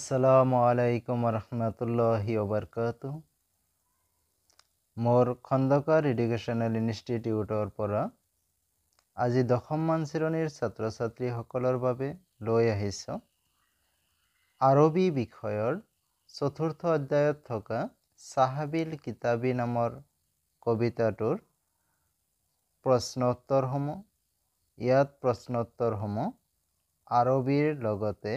আসসালামু আলাইকুম ৰহমতুল্লাহি ওবৰকাতুহ। মোৰ খন্দকাৰ এডুকেশনাল ইনষ্টিটিউটৰ পৰা আজি 10মান শ্ৰেণীৰ ছাত্ৰ ছাত্ৰীসকলৰ বাবে লৈ আহিছোঁ আৰবী বিষয়ৰ 4ৰ্থ অধ্যায়ত থকা সাহাবিল কিতাবী নামৰ কবিতাটোৰ প্ৰশ্নোত্তৰসমূহ। ইয়াত প্ৰশ্নোত্তৰসমূহ আৰবীৰ লগতে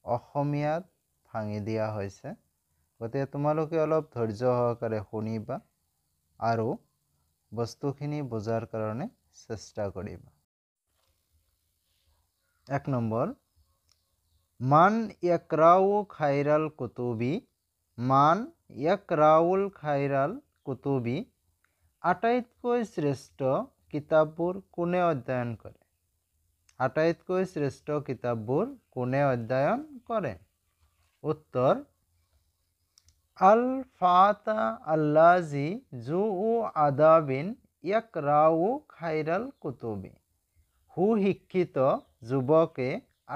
অসমীয়াত ভাঙি দিয়া হৈছে, গতিকে তোমালোকে অলপ ধৈৰ্য সহকাৰে শুনিবা আৰু বস্তুখিনি বুজাৰ কাৰণে চেষ্টা কৰিবা। 1 নম্বৰ, মান ইয়াকৰাউ খাইৰাল কুতুবি। মান ইয়াকৰাউল খাইৰাল কুতুবি, আটাইতকৈ শ্ৰেষ্ঠ কিতাপবোৰ কোনে অধ্যয়ন কৰে? আটাইতকৈ শ্ৰেষ্ঠ কিতাপবোৰ কোনে অধ্যয়ন কৰে? উত্তৰ, আল ফাতা আল্লাজি জুউ আদাবিন ইয়াকৰাউ খাইৰাল কুতুবি। সুশিক্ষিত যুৱকে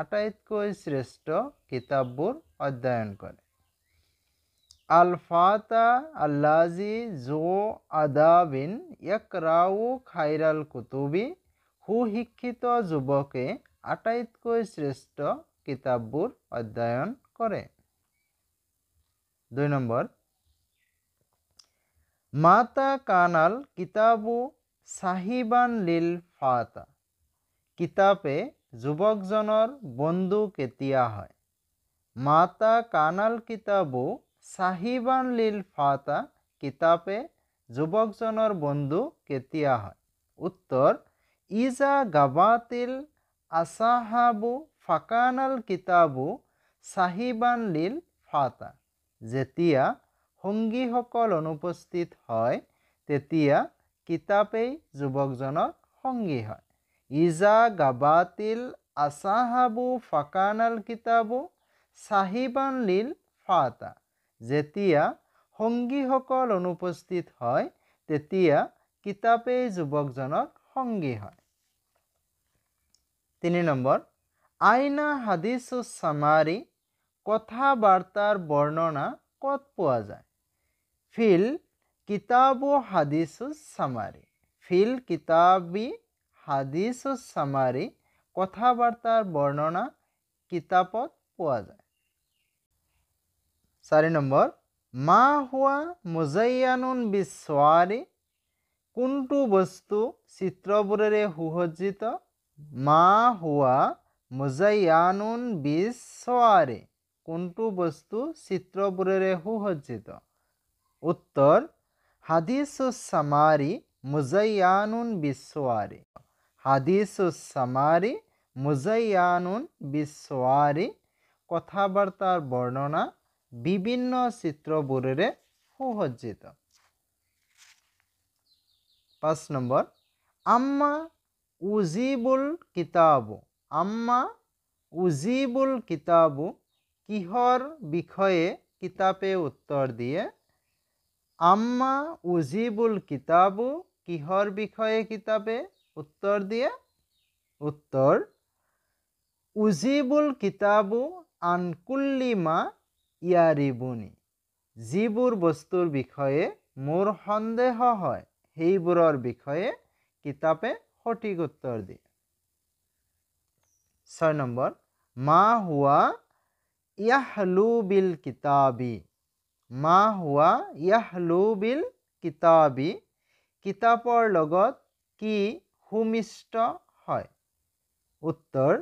আটাইতকৈ শ্ৰেষ্ঠ কিতাপবোৰ অধ্যয়ন কৰে। আল ফাতা আল্লাজি জুউ আদাবিন ইয়াকৰাউ খাইৰাল কুতুবি। সুশিক্ষিত যুৱকে আটাইতকৈ শ্ৰেষ্ঠ কিতাপবোৰ অধ্যয়ন কৰে। 2 নম্বৰ, মাতা কানাল কিতাবু সাহিবান লিল ফাতা। কিতাপে যুৱকজনৰ বন্ধু কেতিয়া হয়? মাতা কানাল কিতাবু সাহিবান লিল ফাতা। কিতাপে যুৱকজনৰ বন্ধু কেতিয়া হয়? উত্তৰ, ইজা গাবাতিল আসাহাবু ফাকানাল কিতাবু সাহিবান লিল ফাতা। যেতিয়া সংগীসকল অনুপস্থিত হয় তেতিয়া কিতাপেই যুৱকজনৰ সংগী হয়। ইজা গাবাতিল আসাহাবু ফাকানাল কিতাবু সাহিবান লিল ফাতা। যেতিয়া সংগীসকল অনুপস্থিত হয় তেতিয়া কিতাপেই যুৱকজনৰ সংগী হয়। 3 নম্বৰ, আইনা হাদিছুস সামাৰী। কথা বাৰ্তাৰ বৰ্ণনা ক'ত পোৱা যায়? ফিল কিতাবু হাদিছুস সামাৰী। ফিল কিতাবি হাদিছুস সামাৰী। কথা বাৰ্তাৰ বৰ্ণনা কিতাপত পোৱা যায়। 4 নম্বৰ, মা হুৱা মুজায়্যানুন বিশ্বৱাৰী। কোনটো বস্তু চিত্ৰবোৰেৰে সুসজ্জিত? মা হুৱা মুজায়্যানুন বিশ্বৱাৰী। কোনটো বস্তু চিত্ৰবোৰেৰে সুসজ্জিত? উত্তৰ, হাদিছুস সামাৰী মুজায়্যানুন বিশ্বৱাৰী। হাদিছুস সামাৰী মুজায়্যানুন বিশ্বৱাৰী। কথা বাৰ্তাৰ বৰ্ণনা বিভিন্ন চিত্ৰবোৰেৰে সুসজ্জিত। 5 নম্বৰ, আম্মা উজিবুল কিতাবু। আম্মা উজিবুল কিতাবু। কিহৰ বিষয়ে কিতাপে উত্তৰ দিয়ে? আম্মা উজিবুল কিতাবু। কিহৰ বিষয়ে কিতাপে উত্তৰ দিয়ে? উত্তৰ, উজিবুল কিতাবু আন কুল্লি মা ইয়াৰিবুনি। যিবোৰ বস্তুৰ বিষয়ে মোৰ সন্দেহ হয় সেইবোৰৰ বিষয়ে কিতাপে সঠিক উত্তৰ দিয়ে। 6 নম্বৰ, মা হুৱা ইয়াহলু বিল কিতাবি। মা হুৱা ইয়াহলু বিল কিতাবি। কিতাপৰ লগত কি সুমিষ্ট হয়? উত্তৰ,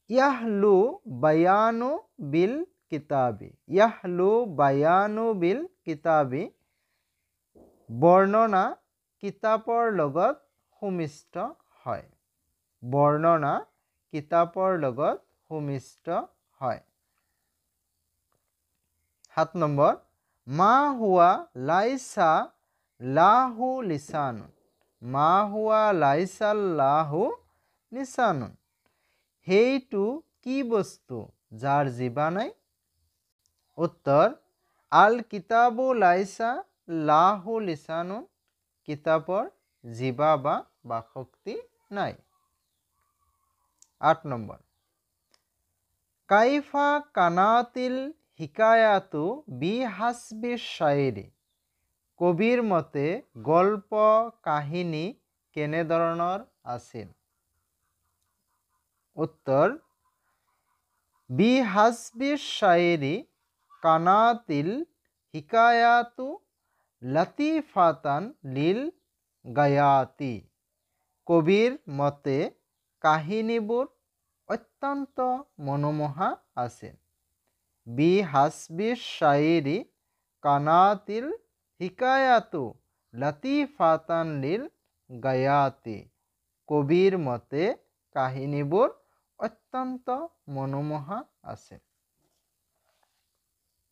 ইয়াহলু বায়ানু বিল কিতাবি। ইয়াহলু বায়ানু বিল কিতাবি। বৰ্ণনা কিতাপৰ লগত সুমিষ্ট হয়। বৰ্ণনা কিতাপৰ লগত সুমিষ্ট হয়। 7 নম্বৰ, মা হুৱা লাইছা লাহু লিসানুন। মা হুৱা লাইছা লাহু লিসানুন। সেইটো কি বস্তু যাৰ জিভা নাই? উত্তৰ, আল কিতাবু লাইছা লাহু লিসানুন। কিতাপৰ জিভা বা বাকশক্তি নাই। 8 নম্বৰ, কাইফা কানাতিল হিকায়াতু বি হাসবি শাইৰি। কবিৰ মতে গল্প কাহিনী কেনেধৰণৰ আছিল? উত্তৰ, বি হাসবি শাইৰি কানাতিল হিকায়াতু লতিফাতান লিল গায়াতি। কবিৰ মতে কাহিনীবোৰ অত্যন্ত মনোমোহা আছিল। বি হাসবি শাইৰি কানাতিল হিকায়াতু লতিফাতান লিল গায়াতি। কবিৰ মতে কাহিনীবোৰ অত্যন্ত মনোমোহা আছিল।